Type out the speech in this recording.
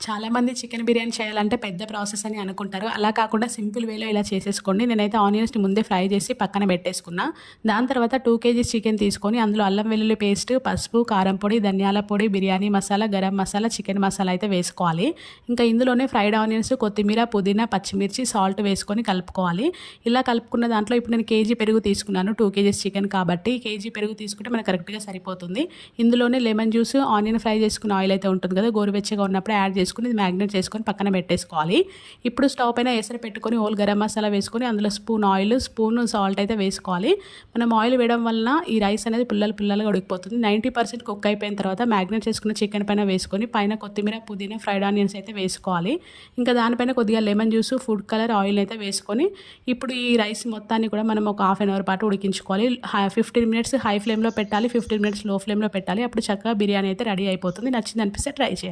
చాలామంది చికెన్ బిర్యానీ చేయాలంటే పెద్ద ప్రాసెస్ అని అనుకుంటారు. అలా కాకుండా సింపుల్ వేలో ఇలా చేసేసుకోండి. నేనైతే ఆనియన్స్‌ని ముందే ఫ్రై చేసి పక్కన పెట్టేసుకున్నా. దాని తర్వాత 2 కేజీస్ చికెన్ తీసుకొని అందులో అల్లం వెల్లుల్లి పేస్ట్, పసుపు, కారం పొడి, ధనియాల పొడి, బిర్యానీ మసాలా, గరం మసాలా, చికెన్ మసాలా అయితే వేసుకోవాలి. ఇంకా ఇందులోనే ఫ్రైడ్ ఆనియన్స్, కొత్తిమీర, పుదీనా, పచ్చిమిర్చి, సాల్ట్ వేసుకొని కలుపుకోవాలి. ఇలా కలుపుకున్న దాంట్లో ఇప్పుడు నేను కేజీ పెరుగు తీసుకున్నాను. 2 కేజీస్ చికెన్ కాబట్టి కేజీ పెరుగు తీసుకుంటే మనకు కరెక్ట్‌గా సరిపోతుంది. ఇందులోనే లెమన్ జ్యూస్, ఆనియన్ ఫ్రై చేసుకున్న ఆయిల్ అయితే ఉంటుంది కదా, గోరువెచ్చగా ఉన్నప్పుడే యాడ్ చేసుకొని ఇది మ్యాగ్నేట్ చేసుకొని పక్కన పెట్టేసుకోవాలి. ఇప్పుడు స్టవ్ పైన ఎసరు పెట్టుకొని హోల్ గరం మసాలా వేసుకొని అందులో స్పూన్ ఆయిల్, స్పూన్ సాల్ట్ అయితే వేసుకోవాలి. మనం ఆయిల్ వేయడం వలన ఈ రైస్ అనేది పుల్లలుగా ఉడికిపోతుంది. 90% కుక్ అయిపోయిన తర్వాత మ్యాగ్నేట్ చేసుకున్న చికెన్ పైన వేసుకొని పైన కొత్తిమీర, పుదీనా, ఫ్రైడ్ ఆనియన్స్ అయితే వేసుకోవాలి. ఇంకా దానిపైన కొద్దిగా lemon juice, food colour, oil అయితే వేసుకొని ఇప్పుడు ఈ రైస్ మొత్తాన్ని కూడా మనం ఒక హాఫ్ అన్ అవర్ పాటు ఉడికించుకోవాలి. 15 మినిట్స్ హై ఫ్లేమ్లో పెట్టాలి, 15 మినిట్స్ లో ఫ్లేమ్లో పెట్టాలి. అప్పుడు చక్కగా బిర్యానీ అయితే రెడీ అయిపోతుంది. నచ్చింది అనిపిస్తే ట్రై చేయండి.